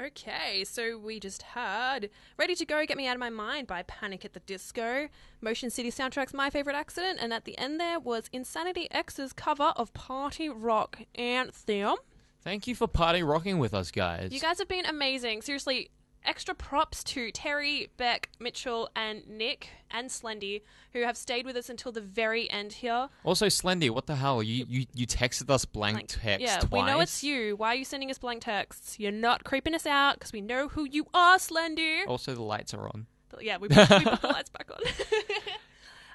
Okay, so we just had Ready to Go, Get Me Out of My Mind by Panic at the Disco, Motion City Soundtrack's My Favorite Accident, and at the end there was Insanity X's cover of Party Rock Anthem. Thank you for party rocking with us, guys. You guys have been amazing. Seriously, extra props to Terry, Beck, Mitchell, and Nick, and Slendy, who have stayed with us until the very end here. Also, Slendy, what the hell? You texted us blank text yeah, twice? We know it's you. Why are you sending us blank texts? You're not creeping us out because we know who you are, Slendy. Also, the lights are on. Yeah, we put the lights back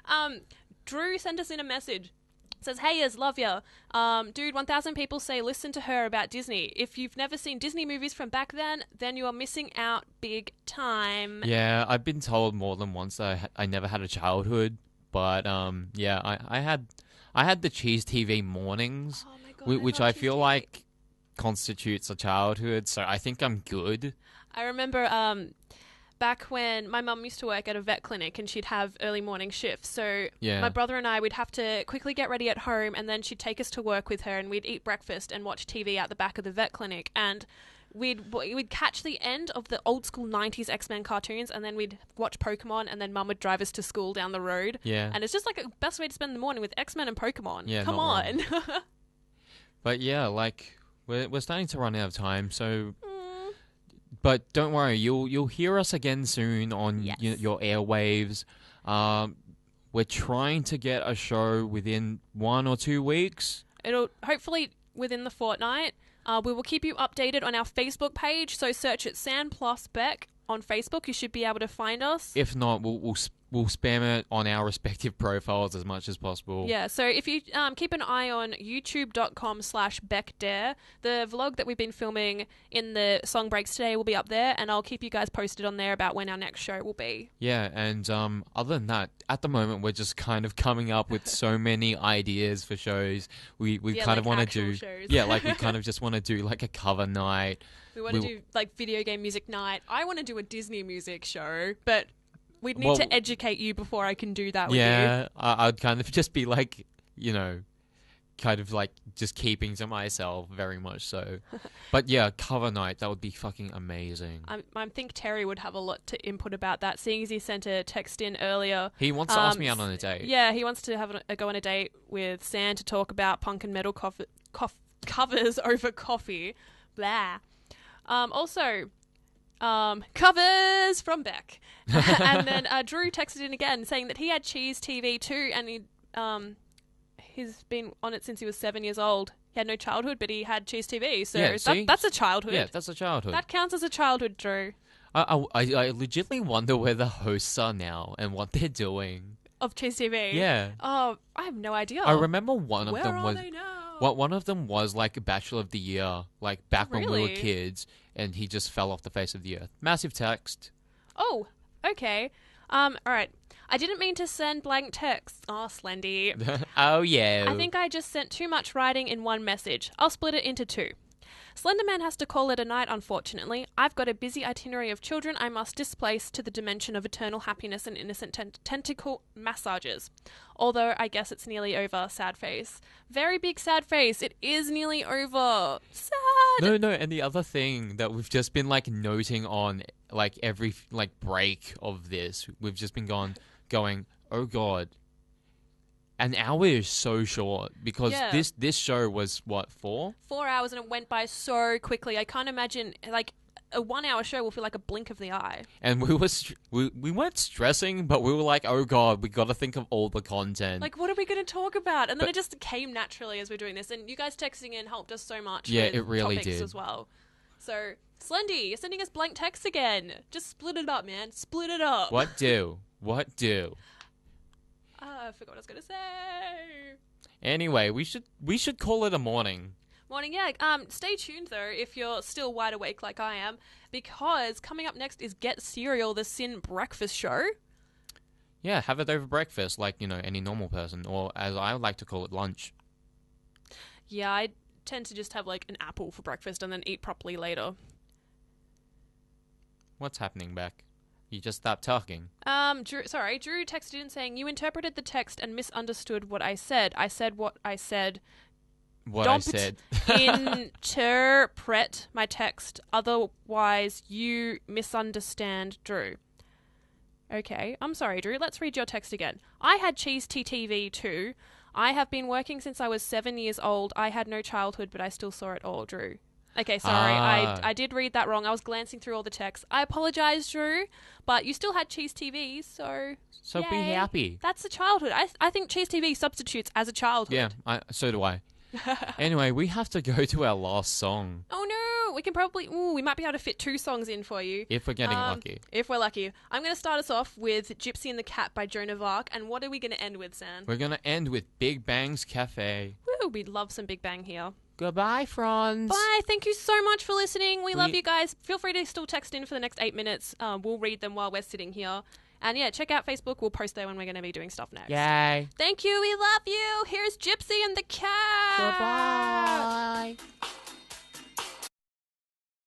on. Drew sent us in a message. Says, hey, love ya. Dude, 1,000 people say listen to her about Disney. If you've never seen Disney movies from back then you are missing out big time. Yeah, I've been told more than once that I never had a childhood. But, yeah, I had the Cheese TV mornings, Oh my God, which I feel like constitutes a childhood. So I think I'm good. I remember back when my mum used to work at a vet clinic and she'd have early morning shifts. So Yeah. my brother and I would have to quickly get ready at home and then she'd take us to work with her and we'd eat breakfast and watch TV out the back of the vet clinic. And we'd catch the end of the old school 90s X-Men cartoons and then we'd watch Pokemon and then mum would drive us to school down the road. Yeah. And it's just like a best way to spend the morning with X-Men and Pokemon. Yeah, Come not on. But yeah, like we're starting to run out of time, so but don't worry, you'll hear us again soon on Yes. your airwaves. We're trying to get a show within 1 or 2 weeks. It'll hopefully within the fortnight. We will keep you updated on our Facebook page, so search it San plus Beck on Facebook. You should be able to find us. If not, we'll spam it on our respective profiles as much as possible. Yeah, so if you keep an eye on youtube.com/BeckDare, the vlog that we've been filming in the song breaks today will be up there, and I'll keep you guys posted on there about when our next show will be. Yeah, and other than that, at the moment we're just kind of coming up with so many ideas for shows. We kind of want to do shows. yeah, like we kind of just want to do like a cover night. We want to do like video game music night. I want to do a Disney music show, but we'd need to educate you before I can do that with you. Yeah, I'd kind of just be like, kind of like just keeping to myself, very much so. But yeah, cover night, that would be fucking amazing. I think Terry would have a lot to input about that, seeing as he sent a text in earlier. He wants to ask me out on a date. Yeah, he wants to have go on a date with San to talk about punk and metal covers over coffee. Blah. Also, covers from Beck. And then Drew texted in again saying that he had Cheese TV too, and he's been on it since he was 7 years old. He had no childhood, but he had Cheese TV, so Yeah, that's a childhood. Yeah, that's a childhood. That counts as a childhood, Drew. I legitimately wonder where the hosts are now and what they're doing. Of Cheese TV? Yeah. Oh, I have no idea. I remember one of Where them are was... they now? One of them was like a Bachelor of the Year, like back when we were Really? kids, and he just fell off the face of the earth. Massive text. Oh, okay. All right. I didn't mean to send blank text. Oh, Slendy. Oh, yeah. I think I just sent too much writing in one message. I'll split it into two. Slenderman has to call it a night, unfortunately. I've got a busy itinerary of children I must displace to the dimension of eternal happiness and innocent tentacle massages. Although I guess it's nearly over, sad face. Very big sad face. It is nearly over. Sad. No, and the other thing that we've just been like noting on like every like break of this, we've just been going, oh god. An hour is so short because Yeah. this show was what, 4? 4 hours and it went by so quickly. I can't imagine, like, a 1 hour show will feel like a blink of the eye. And we weren't stressing, but we were like, oh god, we got to think of all the content. Like, what are we going to talk about? And then it just came naturally as we're doing this. And you guys texting in helped us so much. Yeah, with it really topics did. as well. So, Slendy, you're sending us blank texts again. Just split it up, man. Split it up. What do? I forgot what I was going to say. Anyway, we should call it a morning. Morning, yeah. Stay tuned though if you're still wide awake like I am, because coming up next is Get Cereal, the Sin breakfast show. Yeah, have it over breakfast like, any normal person, or as I like to call it, lunch. Yeah, I tend to just have like an apple for breakfast and then eat properly later. What's happening, Beck? You just stopped talking. Drew texted in saying, you interpreted the text and misunderstood what I said. I said what I said. what I said. Interpret my text. Otherwise, you misunderstand Drew. Okay, I'm sorry, Drew. Let's read your text again. I had cheese TTV too. I have been working since I was 7 years old. I had no childhood, but I still saw it all, Drew. Okay, sorry. I did read that wrong. I was glancing through all the texts. I apologise, Drew, but you still had cheese TV, so So yay. be happy. That's a childhood. I think cheese TV substitutes as a childhood. Yeah, so do I. Anyway, we have to go to our last song. Oh no, we can probably... we might be able to fit 2 songs in for you. If we're getting lucky. If we're lucky. I'm going to start us off with Gypsy and the Cat by Joan of Arc. And what are we going to end with, San? We're going to end with Big Bang's Cafe. Woo, we love some Big Bang here. Goodbye, Franz. Bye. Thank you so much for listening. We love you guys. Feel free to still text in for the next 8 minutes. We'll read them while we're sitting here. And yeah, check out Facebook. We'll post there when we're going to be doing stuff next. Yay. Thank you. We love you. Here's Gypsy and the Cat. Goodbye.